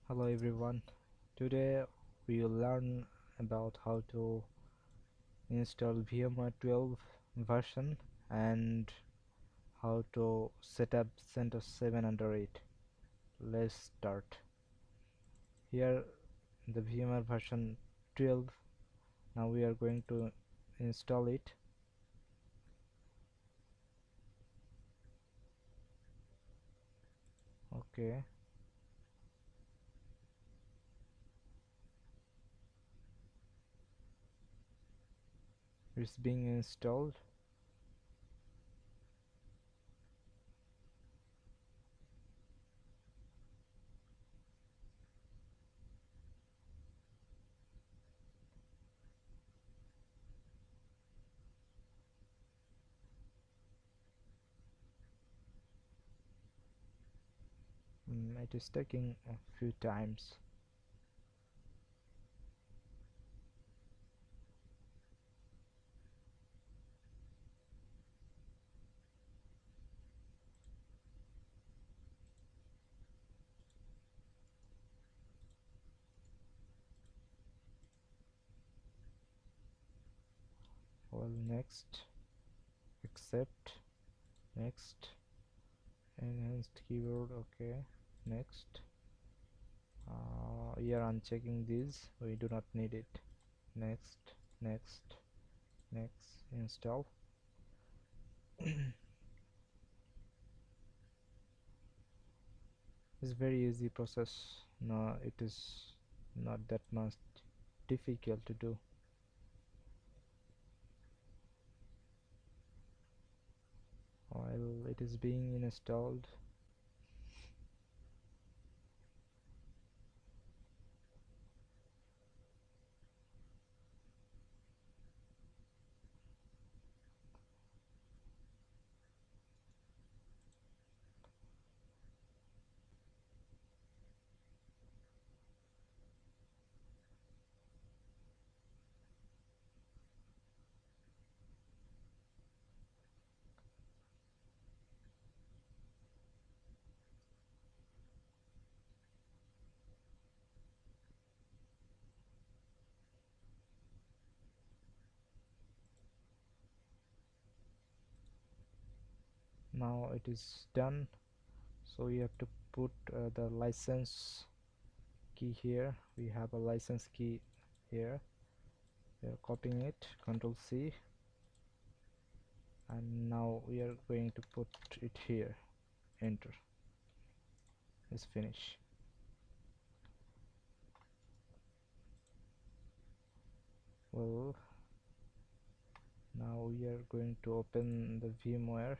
Hello everyone. Today we will learn about how to install VMware 12 version and how to set up Centos 7 under it. Let's start. Here the VMware version 12. Now we are going to install it. Okay, it's being installed. It is taking a few times. Well, next, accept, next, enhanced keyboard. Okay, next. We are unchecking these, we do not need it. Next, next, next, install. It's very easy process. No, it is not that much difficult to do. While it is being installed, now it is done. So we have to put the license key here. We have a license key here. We are copying it, Control C, and now we are going to put it here. Enter. Is finish. Well, now we are going to open the VMware.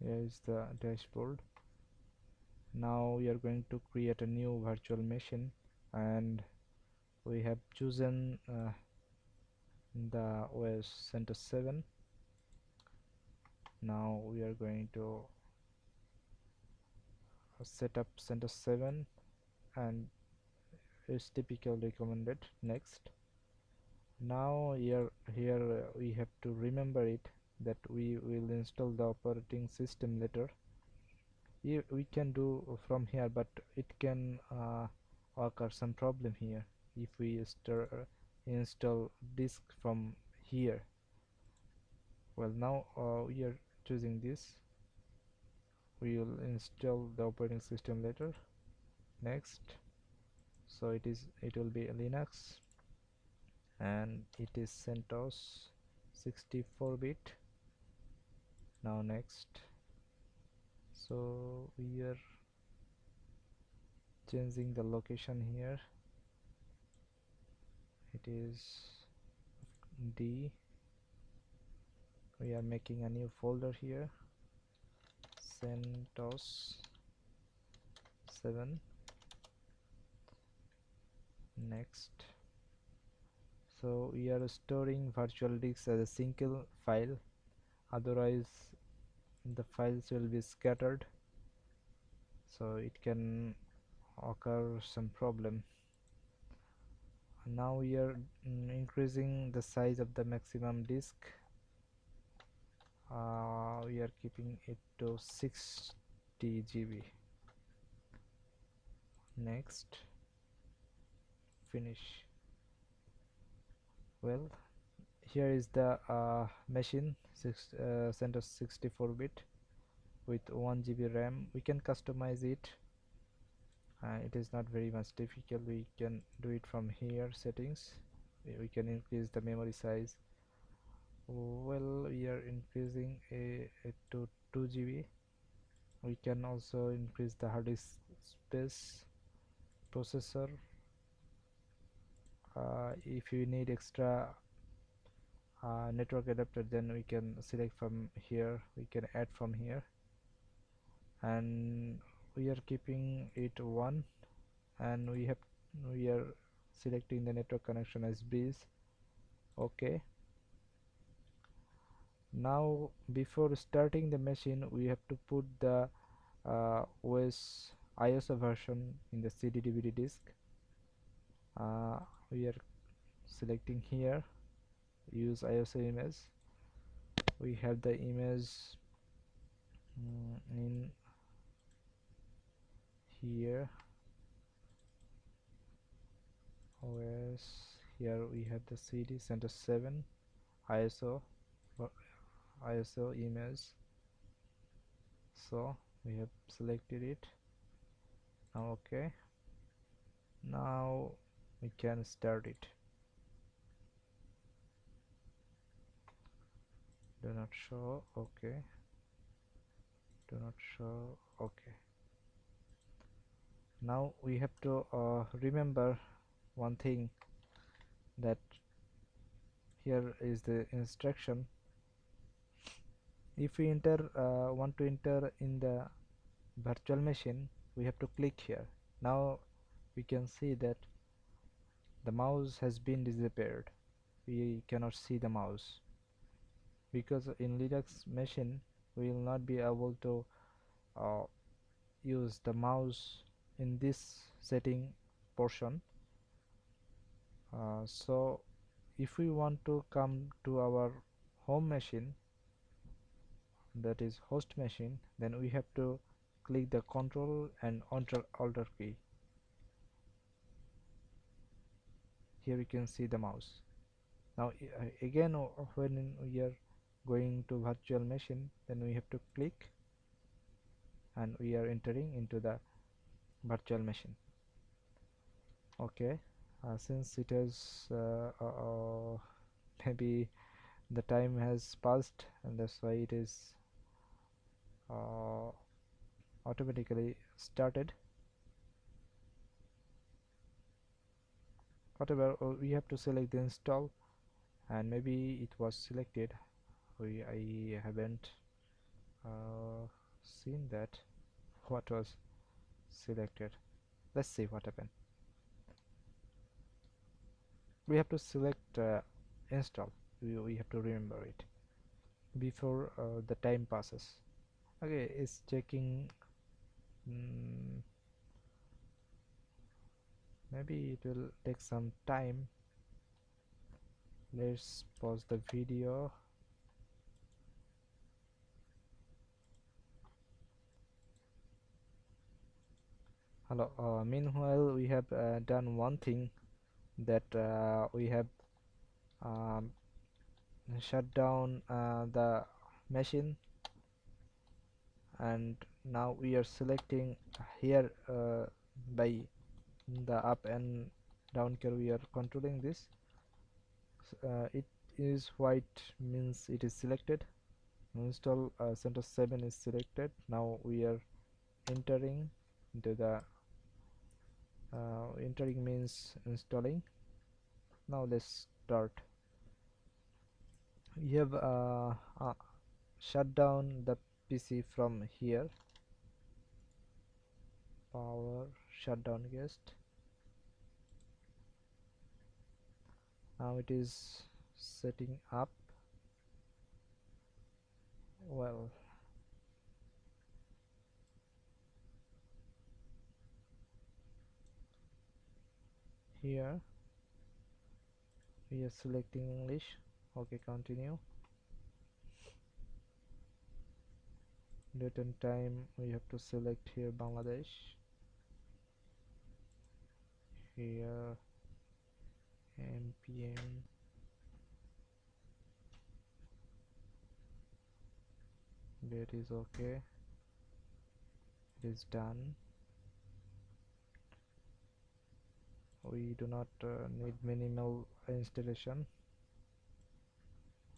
Here is the dashboard. Now we are going to create a new virtual machine, and we have chosen the OS Centos 7. Now we are going to set up Centos 7, and it's typical recommended. Next. Now here we have to remember it that we will install the operating system later. We can do from here, but it can occur some problem here if we install disk from here. Well, now we are choosing this. We will install the operating system later. Next. So it will be Linux, and it is CentOS 64-bit. Now next. So we are changing the location here. It is D. We are making a new folder here, CentOS 7. Next. So we are storing virtual disk as a single file, otherwise the files will be scattered. so it can occur some problem. Now we are increasing the size of the maximum disk. We are keeping it to 60 GB. Next, finish. Well, here is the machine, Centos 64-bit with 1 GB RAM. We can customize it. It is not very much difficult. We can do it from here, settings. We can increase the memory size. Well, we are increasing it to 2 GB. We can also increase the hard disk space, processor. If you need extra network adapter, then we can select from here. We can add from here, and we are keeping it 1, and we are selecting the network connection as bridge. Okay. Now before starting the machine, we have to put the OS ISO version in the CD DVD disk. We are selecting here, use ISO image. We have the image in here. OS, here we have the CD Centos 7 ISO image. So we have selected it. Now okay, now we can start it. Do not show. Okay, do not show. Okay. Now we have to remember one thing, that here is the instruction. If we want to enter in the virtual machine, we have to click here. Now we can see that the mouse has been disappeared. We cannot see the mouse because in Linux machine we will not be able to uh, use the mouse in this setting portion. So if we want to come to our home machine, that is host machine, then we have to click the Control and Alt key. Here we can see the mouse. Now again, when we are going to virtual machine, then we have to click and we are entering into the virtual machine. Okay, since it has maybe the time has passed, and that's why it is automatically started. Whatever, we have to select the install, and maybe it was selected. I haven't seen that what was selected. Let's see what happened. We have to select install. We have to remember it before the time passes. Okay, it's checking. Maybe it will take some time. Let's pause the video. Hello. Meanwhile, we have done one thing, that we have um, shut down the machine, and now we are selecting here by the up and down key. We are controlling this. It is white, means it is selected. Install Centos 7 is selected. Now we are entering into the entering means installing. Now let's start. We have shut down the PC from here. Power, shutdown guest. Now it is setting up. Well, Here we are selecting English. Okay, continue. Date and time we have to select here Bangladesh. Here MPM. Date is okay. It is done. We do not need minimal installation.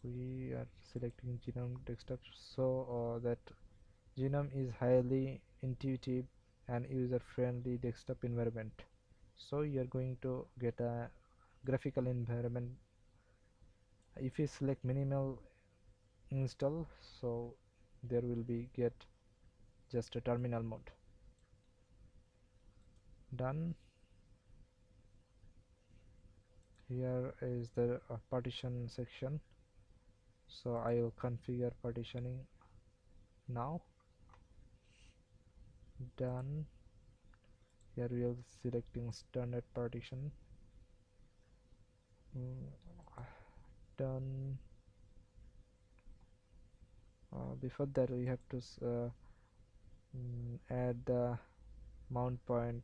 We are selecting Genome desktop so that Genome is highly intuitive and user-friendly desktop environment. So you are going to get a graphical environment. If you select minimal install, so there will be get just a terminal mode. Done. Here is the partition section, so I will configure partitioning now. Done. Here we are selecting standard partition. Done. Before that we have to add the mount point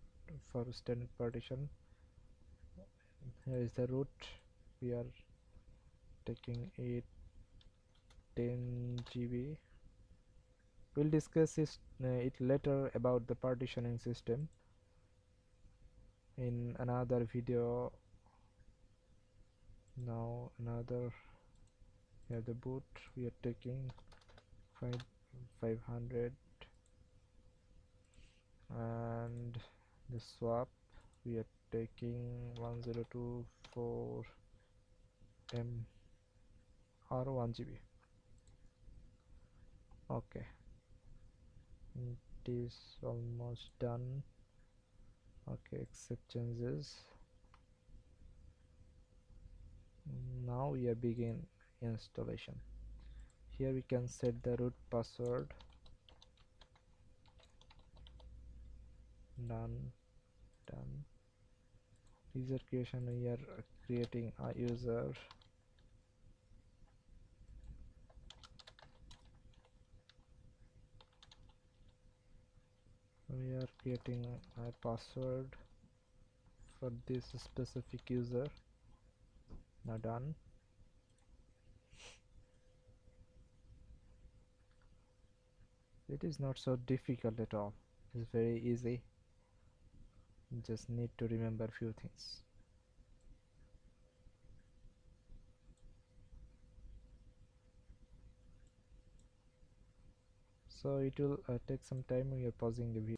for standard partition. Here is the root. We are taking 10 GB. We'll discuss it later about the partitioning system in another video. Now another, here the boot we are taking 500, and the swap we are taking 1024 M or 1 GB. Okay, it is almost done. Okay, accept changes. Now we are begin installation. Here we can set the root password. Done. User creation, we are creating a user. We are creating a password for this specific user. Now done. It is not so difficult at all. It's very easy. You just need to remember few things. So it will take some time. We are pausing the video.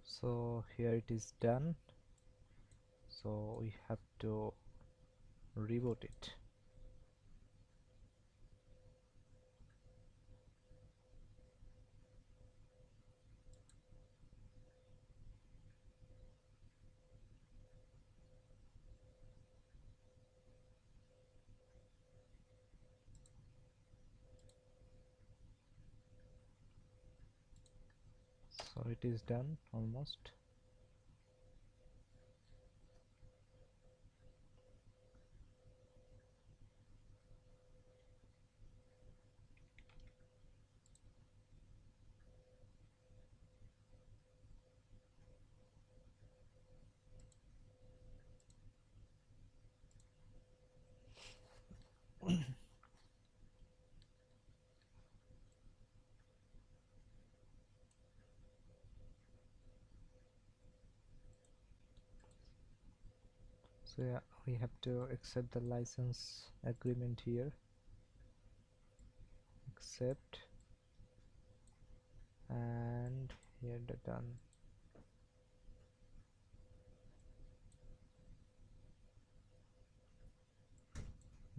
So here it is done. So we have to reboot it. So it is done almost. So yeah, we have to accept the license agreement here. Accept, and here the done.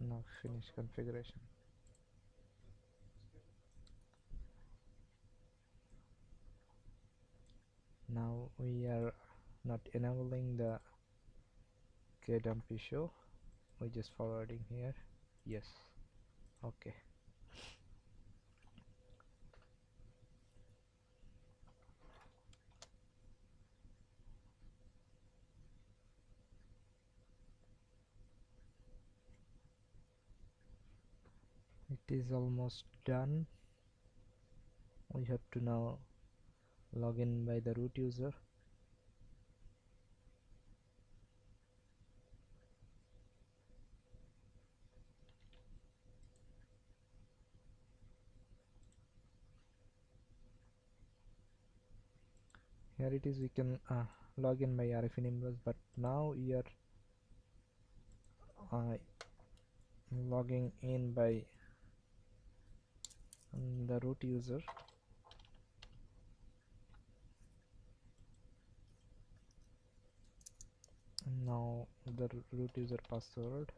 Now finish configuration. Now we are not enabling the kdump issue. We're just forwarding here. Yes. Okay. It is almost done. We have to now log in by the root user. Here it is, we can log in by RFC numbers, but now we are uh, logging in by the root user. Now the root user password.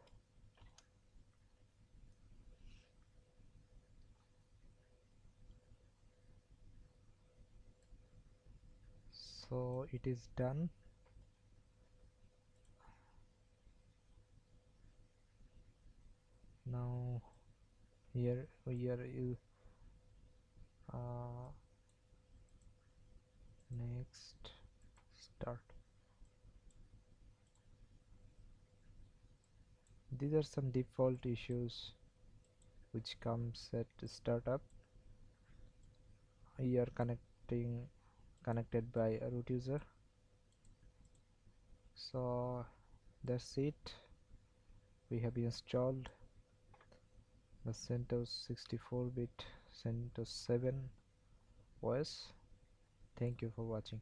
So it is done. Now here you uh, next start. These are some default issues which comes at startup. We are connected by a root user. So that's it. We have installed the Centos 64-bit Centos 7 OS. Thank you for watching.